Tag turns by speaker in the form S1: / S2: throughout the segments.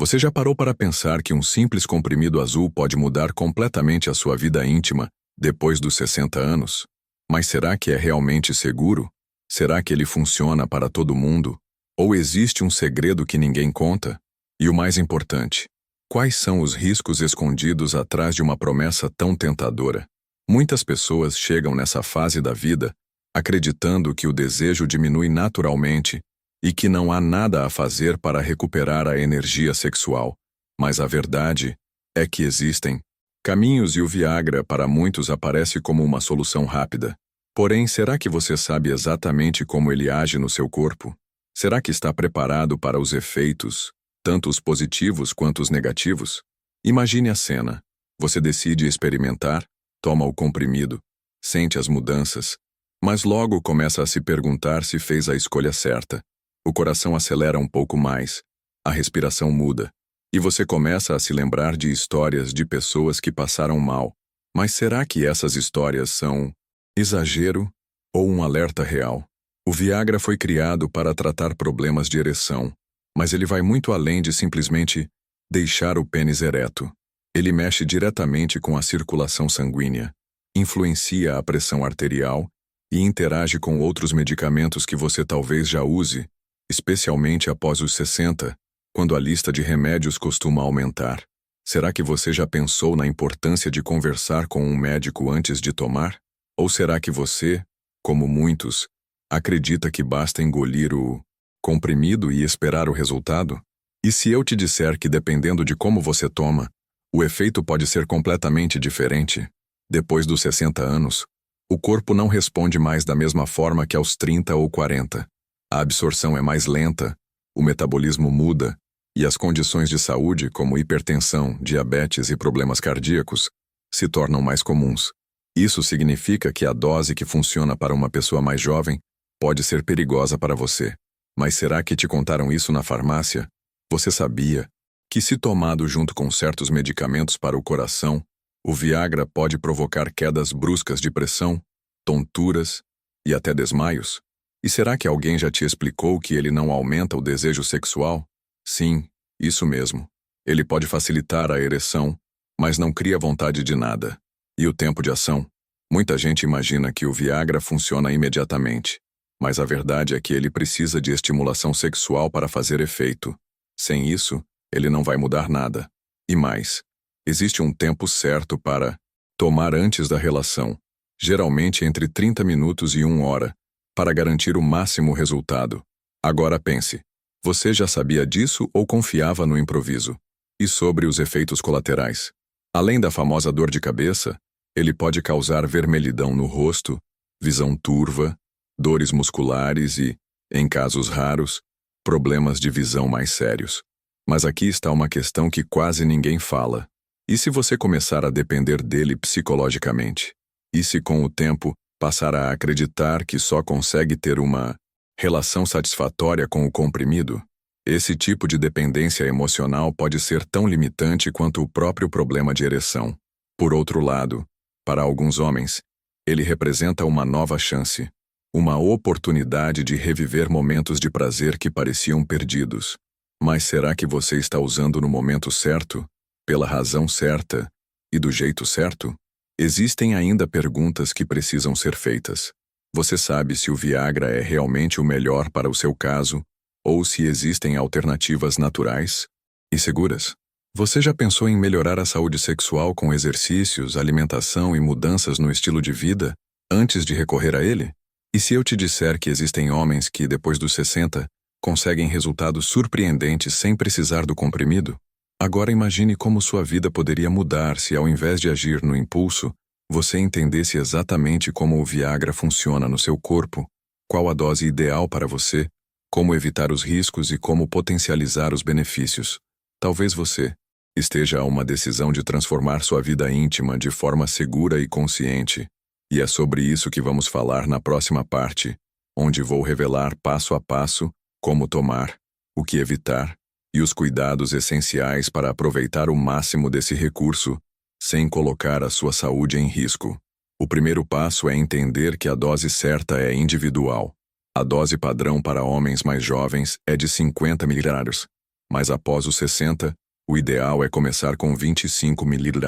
S1: Você já parou para pensar que um simples comprimido azul pode mudar completamente a sua vida íntima depois dos 60 anos? Mas será que é realmente seguro? Será que ele funciona para todo mundo? Ou existe um segredo que ninguém conta? E o mais importante, quais são os riscos escondidos atrás de uma promessa tão tentadora? Muitas pessoas chegam nessa fase da vida acreditando que o desejo diminui naturalmente e que não há nada a fazer para recuperar a energia sexual. Mas a verdade é que existem caminhos e o Viagra para muitos aparece como uma solução rápida. Porém, será que você sabe exatamente como ele age no seu corpo? Será que está preparado para os efeitos, tanto os positivos quanto os negativos? Imagine a cena. Você decide experimentar, toma o comprimido, sente as mudanças, mas logo começa a se perguntar se fez a escolha certa. O coração acelera um pouco mais, a respiração muda, e você começa a se lembrar de histórias de pessoas que passaram mal. Mas será que essas histórias são exagero ou um alerta real? O Viagra foi criado para tratar problemas de ereção, mas ele vai muito além de simplesmente deixar o pênis ereto. Ele mexe diretamente com a circulação sanguínea, influencia a pressão arterial e interage com outros medicamentos que você talvez já use, especialmente após os 60, quando a lista de remédios costuma aumentar. Será que você já pensou na importância de conversar com um médico antes de tomar? Ou será que você, como muitos, acredita que basta engolir o comprimido e esperar o resultado? E se eu te disser que, dependendo de como você toma, o efeito pode ser completamente diferente? Depois dos 60 anos, o corpo não responde mais da mesma forma que aos 30 ou 40. A absorção é mais lenta, o metabolismo muda, e as condições de saúde, como hipertensão, diabetes e problemas cardíacos, se tornam mais comuns. Isso significa que a dose que funciona para uma pessoa mais jovem pode ser perigosa para você. Mas será que te contaram isso na farmácia? Você sabia que, se tomado junto com certos medicamentos para o coração, o Viagra pode provocar quedas bruscas de pressão, tonturas e até desmaios? E será que alguém já te explicou que ele não aumenta o desejo sexual? Sim, isso mesmo. Ele pode facilitar a ereção, mas não cria vontade de nada. E o tempo de ação? Muita gente imagina que o Viagra funciona imediatamente, mas a verdade é que ele precisa de estimulação sexual para fazer efeito. Sem isso, ele não vai mudar nada. E mais, existe um tempo certo para tomar antes da relação, geralmente entre 30 minutos e 1 hora, para garantir o máximo resultado. Agora pense, você já sabia disso ou confiava no improviso? E sobre os efeitos colaterais? Além da famosa dor de cabeça, ele pode causar vermelhidão no rosto, visão turva, dores musculares e, em casos raros, problemas de visão mais sérios. Mas aqui está uma questão que quase ninguém fala. E se você começar a depender dele psicologicamente? E se com o tempo passar a acreditar que só consegue ter uma relação satisfatória com o comprimido? Esse tipo de dependência emocional pode ser tão limitante quanto o próprio problema de ereção. Por outro lado, para alguns homens, ele representa uma nova chance, uma oportunidade de reviver momentos de prazer que pareciam perdidos. Mas será que você está usando no momento certo, pela razão certa e do jeito certo? Existem ainda perguntas que precisam ser feitas. Você sabe se o Viagra é realmente o melhor para o seu caso, ou se existem alternativas naturais e seguras? Você já pensou em melhorar a saúde sexual com exercícios, alimentação e mudanças no estilo de vida antes de recorrer a ele? E se eu te disser que existem homens que, depois dos 60, conseguem resultados surpreendentes sem precisar do comprimido? Agora imagine como sua vida poderia mudar se, ao invés de agir no impulso, você entendesse exatamente como o Viagra funciona no seu corpo, qual a dose ideal para você, como evitar os riscos e como potencializar os benefícios. Talvez você esteja a uma decisão de transformar sua vida íntima de forma segura e consciente. E é sobre isso que vamos falar na próxima parte, onde vou revelar passo a passo como tomar, o que evitar e os cuidados essenciais para aproveitar o máximo desse recurso sem colocar a sua saúde em risco. O primeiro passo é entender que a dose certa é individual. A dose padrão para homens mais jovens é de 50 mg, mas após os 60, o ideal é começar com 25 ml.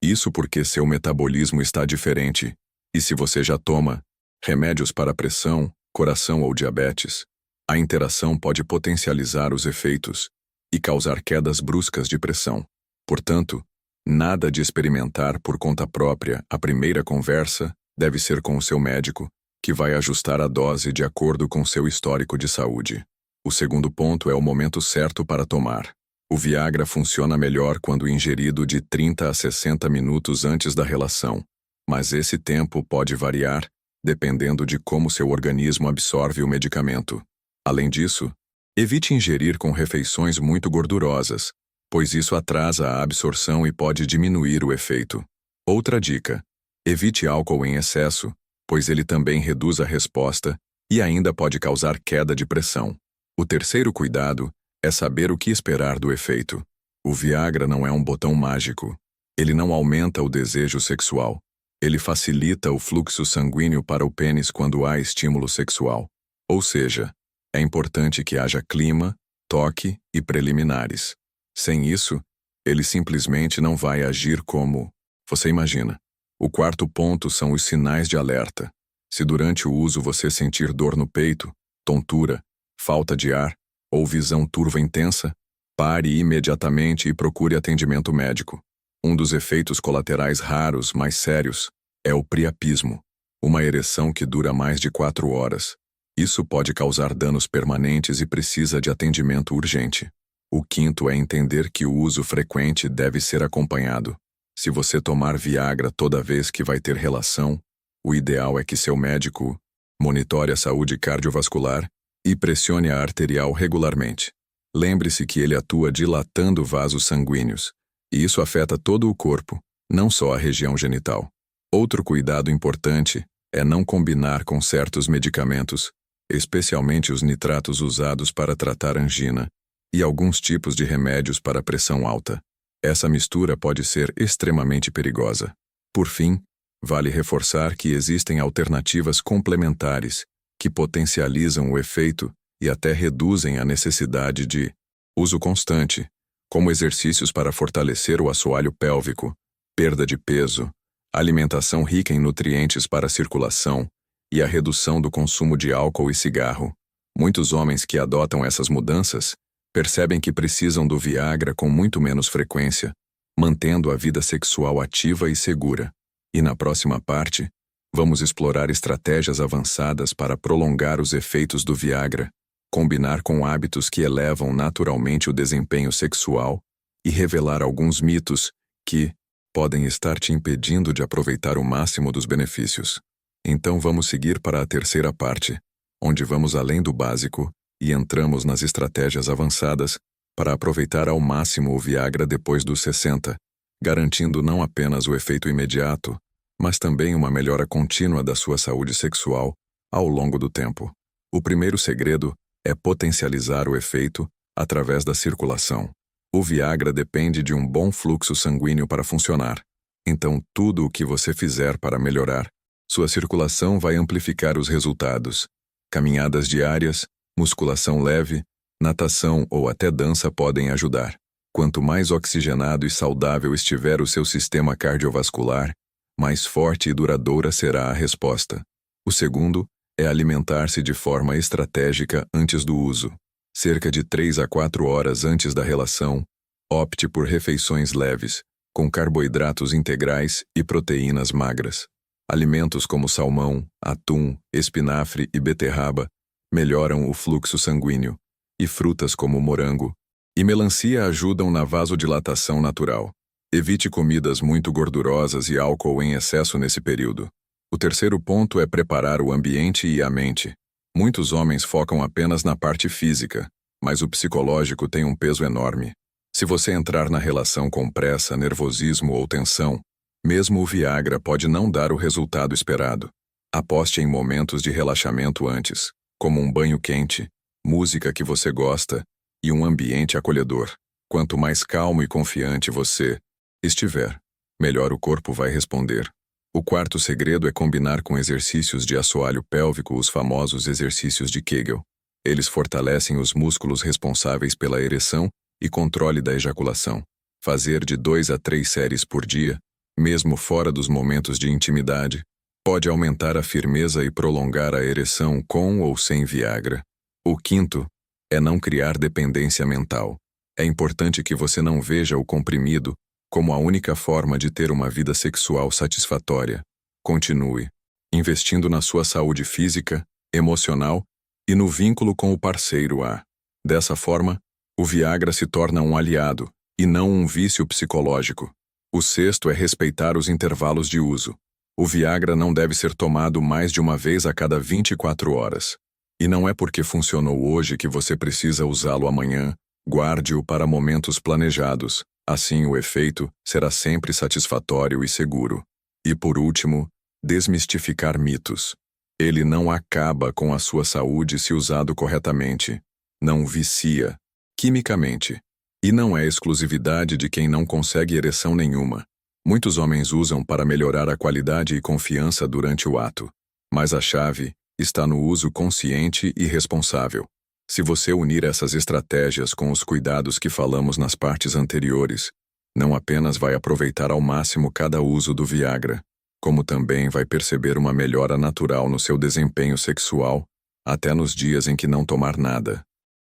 S1: Isso porque seu metabolismo está diferente, e se você já toma remédios para pressão, coração ou diabetes, a interação pode potencializar os efeitos e causar quedas bruscas de pressão. Portanto, nada de experimentar por conta própria. A primeira conversa deve ser com o seu médico, que vai ajustar a dose de acordo com seu histórico de saúde. O segundo ponto é o momento certo para tomar. O Viagra funciona melhor quando ingerido de 30 a 60 minutos antes da relação, mas esse tempo pode variar dependendo de como seu organismo absorve o medicamento. Além disso, evite ingerir com refeições muito gordurosas, pois isso atrasa a absorção e pode diminuir o efeito. Outra dica: evite álcool em excesso, pois ele também reduz a resposta e ainda pode causar queda de pressão. O terceiro cuidado é saber o que esperar do efeito. O Viagra não é um botão mágico. Ele não aumenta o desejo sexual. Ele facilita o fluxo sanguíneo para o pênis quando há estímulo sexual. Ou seja, é importante que haja clima, toque e preliminares. Sem isso, ele simplesmente não vai agir como você imagina. O quarto ponto são os sinais de alerta. Se durante o uso você sentir dor no peito, tontura, falta de ar ou visão turva intensa, pare imediatamente e procure atendimento médico. Um dos efeitos colaterais raros, mais sérios, é o priapismo, uma ereção que dura mais de 4 horas. Isso pode causar danos permanentes e precisa de atendimento urgente. O quinto é entender que o uso frequente deve ser acompanhado. Se você tomar Viagra toda vez que vai ter relação, o ideal é que seu médico monitore a saúde cardiovascular e pressione a arterial regularmente. Lembre-se que ele atua dilatando vasos sanguíneos, e isso afeta todo o corpo, não só a região genital. Outro cuidado importante é não combinar com certos medicamentos, especialmente os nitratos usados para tratar angina e alguns tipos de remédios para pressão alta. Essa mistura pode ser extremamente perigosa. Por fim, vale reforçar que existem alternativas complementares que potencializam o efeito e até reduzem a necessidade de uso constante, como exercícios para fortalecer o assoalho pélvico, perda de peso, alimentação rica em nutrientes para a circulação e a redução do consumo de álcool e cigarro. Muitos homens que adotam essas mudanças percebem que precisam do Viagra com muito menos frequência, mantendo a vida sexual ativa e segura. E na próxima parte, vamos explorar estratégias avançadas para prolongar os efeitos do Viagra, combinar com hábitos que elevam naturalmente o desempenho sexual e revelar alguns mitos que podem estar te impedindo de aproveitar o máximo dos benefícios. Então vamos seguir para a terceira parte, onde vamos além do básico e entramos nas estratégias avançadas para aproveitar ao máximo o Viagra depois dos 60, garantindo não apenas o efeito imediato, mas também uma melhora contínua da sua saúde sexual ao longo do tempo. O primeiro segredo é potencializar o efeito através da circulação. O Viagra depende de um bom fluxo sanguíneo para funcionar. Então, tudo o que você fizer para melhorar sua circulação vai amplificar os resultados. Caminhadas diárias, musculação leve, natação ou até dança podem ajudar. Quanto mais oxigenado e saudável estiver o seu sistema cardiovascular, mais forte e duradoura será a resposta. O segundo é alimentar-se de forma estratégica antes do uso. Cerca de 3 a 4 horas antes da relação, opte por refeições leves, com carboidratos integrais e proteínas magras. Alimentos como salmão, atum, espinafre e beterraba melhoram o fluxo sanguíneo, e frutas como morango e melancia ajudam na vasodilatação natural. Evite comidas muito gordurosas e álcool em excesso nesse período. O terceiro ponto é preparar o ambiente e a mente. Muitos homens focam apenas na parte física, mas o psicológico tem um peso enorme. Se você entrar na relação com pressa, nervosismo ou tensão, mesmo o Viagra pode não dar o resultado esperado. Aposte em momentos de relaxamento antes, como um banho quente, música que você gosta e um ambiente acolhedor. Quanto mais calmo e confiante você estiver, melhor o corpo vai responder. O quarto segredo é combinar com exercícios de assoalho pélvico, os famosos exercícios de Kegel. Eles fortalecem os músculos responsáveis pela ereção e controle da ejaculação. Fazer de 2 a 3 séries por dia, mesmo fora dos momentos de intimidade, pode aumentar a firmeza e prolongar a ereção com ou sem Viagra. O quinto é não criar dependência mental. É importante que você não veja o comprimido como a única forma de ter uma vida sexual satisfatória. Continue investindo na sua saúde física, emocional e no vínculo com o parceiro. Dessa forma, o Viagra se torna um aliado e não um vício psicológico. O sexto é respeitar os intervalos de uso. O Viagra não deve ser tomado mais de uma vez a cada 24 horas. E não é porque funcionou hoje que você precisa usá-lo amanhã. Guarde-o para momentos planejados. Assim o efeito será sempre satisfatório e seguro. E por último, desmistificar mitos. Ele não acaba com a sua saúde se usado corretamente. Não vicia quimicamente. E não é exclusividade de quem não consegue ereção nenhuma. Muitos homens usam para melhorar a qualidade e confiança durante o ato. Mas a chave está no uso consciente e responsável. Se você unir essas estratégias com os cuidados que falamos nas partes anteriores, não apenas vai aproveitar ao máximo cada uso do Viagra, como também vai perceber uma melhora natural no seu desempenho sexual, até nos dias em que não tomar nada.